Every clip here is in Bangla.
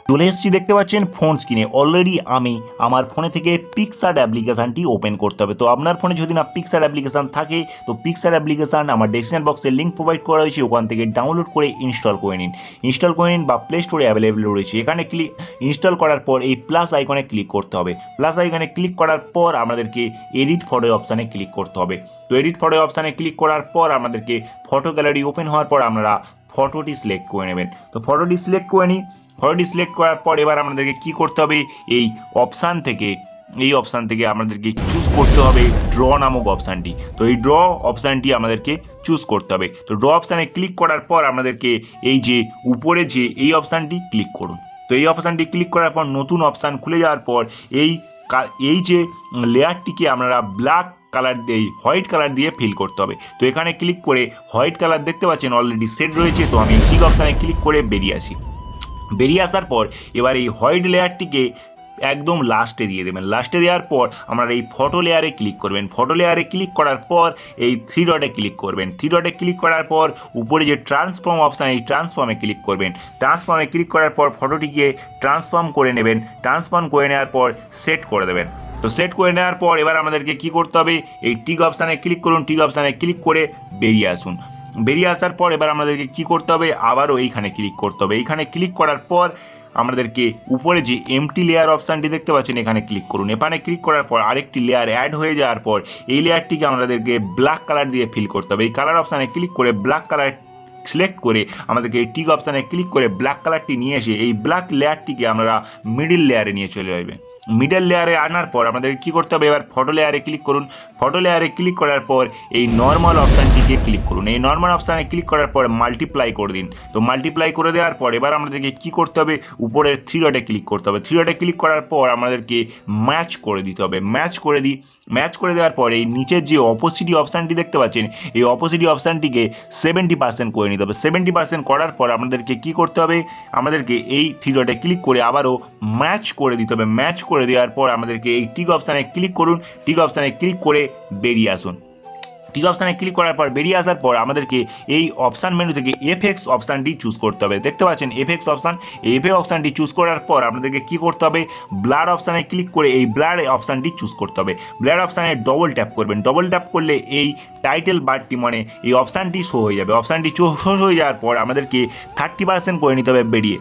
চলে এসেছি দেখতে পাচ্ছেন ফোন স্ক্রিনে। অলরেডি আমি আমার ফোনে থেকে PicsArt অ্যাপ্লিকেশানটি ওপেন করতে হবে। তো আপনার ফোনে যদি না PicsArt অ্যাপ্লিকেশান থাকে তো PicsArt অ্যাপ্লিকেশান আমার ডেসক্রিপশন বক্সে লিঙ্ক প্রোভাইড করা হয়েছে, ওখান থেকে ডাউনলোড করে ইনস্টল করে নিন। ইনস্টল করে নিন বা প্লে স্টোরে অ্যাভেলেবেল রয়েছে। এখানে ইনস্টল করার পর এই প্লাস আইকনে ক্লিক করতে হবে। প্লাস আইকনে ক্লিক করার পর আমাদেরকে এডিট ফটো অপশানে ক্লিক করতে হবে। তো এডিট ফটো অপশানে ক্লিক করার পর আমাদেরকে ফটো গ্যালারি ওপেন হওয়ার পর আমরা ফটোটি সিলেক্ট করে নেবেন। তো ফটোটি সিলেক্ট করে নিই। ফটোটি সিলেক্ট করার পর এবার আমাদেরকে কি করতে হবে, এই অপশান থেকে আমাদেরকে চুজ করতে হবে ড্র নামক অপশানটি। তো এই ড্র অপশানটি আমাদেরকে চুজ করতে হবে। তো ড্র অপশানে ক্লিক করার পর আমাদেরকে এই যে উপরে যে এই অপশানটি ক্লিক করুন। তো এই অপশানটি ক্লিক করার পর নতুন অপশান খুলে যাওয়ার পর এই যে লেয়ারটিকে আপনারা ব্ল্যাক কালার দিয়ে হোয়াইট কালার দিয়ে ফিল করতে হবে। তো এখানে ক্লিক করে হোয়াইট কালার দেখতে পাচ্ছেন অলরেডি সেট রয়েছে। তো আমি ঠিক অপশানে ক্লিক করে বেরিয়ে আসি। বেরিয়ে আসার পর এবার এই হোয়াইট লেয়ারটিকে একদম লাস্টে দিয়ে দেবেন। লাস্টে দেওয়ার পর আপনারা এই ফটো লেয়ারে ক্লিক করবেন। ফটো লেয়ারে ক্লিক করার পর এই থ্রি ডটে ক্লিক করবেন। থ্রি ডটে ক্লিক করার পর উপরে যে ট্রান্সফর্ম অপশান, এই ট্রান্সফর্মে ক্লিক করবেন। ট্রান্সফর্মে ক্লিক করার পর ফটোটিকে ট্রান্সফর্ম করে নেবেন। ট্রান্সফর্ম করে নেওয়ার পর সেট করে দেবেন। তো সেট করে নেওয়ার পর এবার আমাদেরকে কি করতে হবে, এই টিক অপশানে ক্লিক করুন। টিক অপশানে ক্লিক করে বেরিয়ে আসুন। বেরিয়ে আসার পর এবার আমাদেরকে কি করতে হবে, আবারও এইখানে ক্লিক করতে হবে। এইখানে ক্লিক করার পর আমাদেরকে উপরে যে এমটি লেয়ার অপশানটি দেখতে পাচ্ছেন এখানে ক্লিক করুন। এখানে ক্লিক করার পর আরেকটি লেয়ার অ্যাড হয়ে যাওয়ার পর এই লেয়ারটিকে আমাদেরকে ব্ল্যাক কালার দিয়ে ফিল করতে হবে। এই কালার অপশানে ক্লিক করে ব্ল্যাক কালার সিলেক্ট করে আমাদেরকে এই টিক অপশানে ক্লিক করে ব্ল্যাক কালারটি নিয়ে এসে এই ব্ল্যাক লেয়ারটিকে আমরা মিডিল লেয়ারে নিয়ে চলে আসবে। মিডল লেয়ারে আনার পর আমাদের কি করতে হবে, এবার ফটো লেয়ারে ক্লিক করুন। ফটো লেয়ারে ক্লিক করার পর এই নর্মাল অপশানটিকে ক্লিক করুন। এই নর্মাল অপশানে ক্লিক করার পর মাল্টিপ্লাই করে দিন। তো মাল্টিপ্লাই করে দেওয়ার পর এবার আমাদেরকে কি করতে হবে, উপরের থ্রি ডটে ক্লিক করতে হবে। থ্রি ডটে ক্লিক করার পর আমাদেরকে ম্যাচ করে দিতে হবে। ম্যাচ করে দেওয়ার পর এই নিচের যে অপোসিটি অপশানটি দেখতে পাচ্ছেন এই অপোসিটি অপশানটিকে 70% করে নিতে হবে। 70% করার পর আমাদেরকে কি করতে হবে, আমাদেরকে এই থ্রি ডটে ক্লিক করে আবারও ম্যাচ করে দিতে হবে। ম্যাচ করে দেওয়ার পর আমাদেরকে এই টিক অপশানে ক্লিক করুন। টিক অপশানে ক্লিক করে বেরিয়ে আসুন। টিক অপশানে ক্লিক করার পর বেরিয়ে আসার পর আমাদেরকে এই অপশান মেনু থেকে এফএক্স অপশানটি চুজ করতে হবে। দেখতে পাচ্ছেন এফএক্স অপশান। এই এফএক্স অপশানটি চুজ করার পর আপনাদেরকে কি করতে হবে, ব্লার অপশানে ক্লিক করে এই ব্লার অপশানটি চুজ করতে হবে। ব্লার অপশানে ডবল ট্যাপ করবেন। ডবল ট্যাপ করলে এই টাইটেল বারটি মানে এই অপশানটি শো হয়ে যাবে। অপশানটি শো হয়ে যাওয়ার পর আমাদেরকে 30% করে নিতে হবে বেরিয়ে।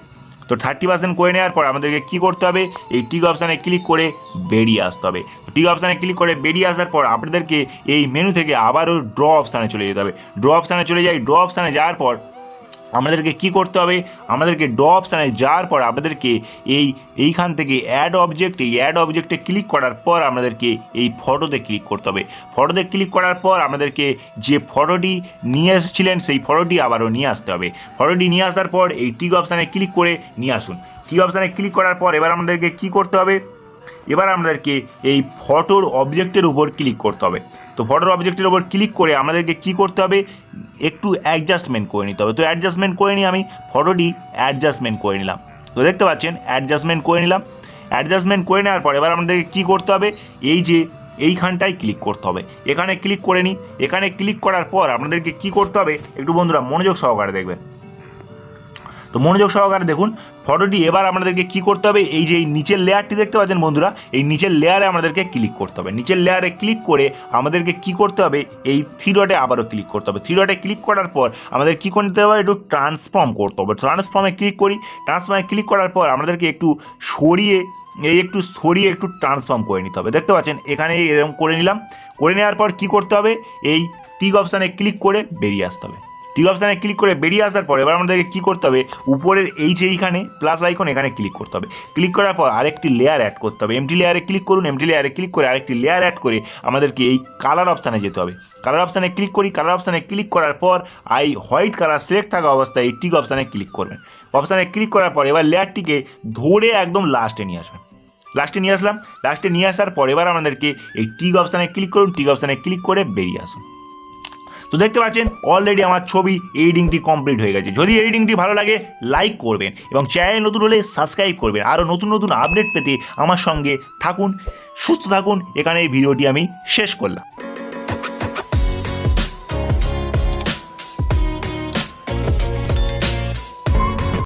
তো 30% করে নেওয়ার পর আমাদেরকে কি করতে হবে, এই টিক অপশানে ক্লিক করে বেরিয়ে আসতে হবে। টিক অপশানে ক্লিক করে বেরিয়ে আসার পর আপনাদেরকে এই মেনু থেকে আবারও ড্র অপশানে চলে যেতে হবে। ড্র অপশানে চলে যাই। ড্র অপশানে যাওয়ার পর আমাদেরকে কি করতে হবে, আমাদেরকে ড্র অপশানে যাওয়ার পর আমাদেরকে এইখান থেকে অ্যাড অবজেক্ট, এই অ্যাড অবজেক্টে ক্লিক করার পর আমাদেরকে এই ফটোতে ক্লিক করতে হবে। ফটোতে ক্লিক করার পর আমাদেরকে যে ফটোটি নিয়ে এসেছিলেন সেই ফটোটি আবারও নিয়ে আসতে হবে। ফটোটি নিয়ে আসার পর এই টিক অপশানে ক্লিক করে নিয়ে আসুন। টিক অপশানে ক্লিক করার পর এবার আমাদেরকে কি করতে হবে, এবার আমাদেরকে এই ফটোর অবজেক্টের উপর ক্লিক করতে হবে। তো ফটোর অবজেক্টের উপর ক্লিক করে আমাদেরকে কি করতে হবে, একটু অ্যাডজাস্টমেন্ট করে নিতে হবে। তো অ্যাডজাস্টমেন্ট করে নিয়ে আমি ফটোটি অ্যাডজাস্টমেন্ট করে নিলাম। তো দেখতে পাচ্ছেন অ্যাডজাস্টমেন্ট করে নিলাম। অ্যাডজাস্টমেন্ট করে নেওয়ার পর এবার আমাদেরকে কী করতে হবে, এই যে এইখানটায় ক্লিক করতে হবে। এখানে ক্লিক করে নিই। এখানে ক্লিক করার পর আপনাদেরকে কি করতে হবে, একটু বন্ধুরা মনোযোগ সহকারে দেখবেন। তো মনোযোগ সহকারে দেখুন ফটোটি। এবার আমাদেরকে কি করতে হবে, এই যে এই নিচের লেয়ারটি দেখতে পাচ্ছেন বন্ধুরা, এই নিচের লেয়ারে আমাদেরকে ক্লিক করতে হবে। নিচের লেয়ারে ক্লিক করে আমাদেরকে কি করতে হবে, এই থ্রি ডটে আবারও ক্লিক করতে হবে। থ্রি ডটে ক্লিক করার পর আমাদের কি করতে হবে, একটু ট্রান্সফর্ম করতে হবে। ট্রান্সফর্মে ক্লিক করি। ট্রান্সফর্মে ক্লিক করার পর আমাদেরকে একটু সরিয়ে একটু ট্রান্সফর্ম করে নিতে হবে। দেখতে পাচ্ছেন এখানে এরকম করে নিলাম। করে নেওয়ার পর কি করতে হবে, এই টিক অপশানে ক্লিক করে বেরিয়ে আসতে হবে। টিক অপশানে ক্লিক করে বেরিয়ে আসার পর এবার আমাদেরকে কী করতে হবে, উপরের এই যে এইখানে প্লাস আইকন এখানে ক্লিক করতে হবে। ক্লিক করার পর আরেকটি লেয়ার অ্যাড করতে হবে। এমটি লেয়ারে ক্লিক করুন। এমটি লেয়ারে ক্লিক করে আরেকটি লেয়ার অ্যাড করে আমাদেরকে এই কালার অপশানে যেতে হবে। কালার অপশানে ক্লিক করি। কালার অপশানে ক্লিক করার পর হোয়াইট কালার সিলেক্ট থাকা অবস্থায় এই টিক অপশানে ক্লিক করবেন। অপশানে ক্লিক করার পর এবার লেয়ারটিকে ধরে একদম লাস্টে নিয়ে আসবেন। লাস্টে নিয়ে আসলাম। লাস্টে নিয়ে আসার পর এবার আমাদেরকে এই টিক অপশানে ক্লিক করুন। টিক অপশানে ক্লিক করে বেরিয়ে আসুন। তো দেখতে পাচ্ছেন অলরেডি আমার ছবি এডিটিংটি কমপ্লিট হয়ে গেছে। যদি এডিটিংটি ভালো লাগে লাইক করবেন এবং চ্যানেল নতুন হলে সাবস্ক্রাইব করবেন। আরও নতুন নতুন আপডেট পেতে আমার সঙ্গে থাকুন। সুস্থ থাকুন। এখানে এই ভিডিওটি আমি শেষ করলাম।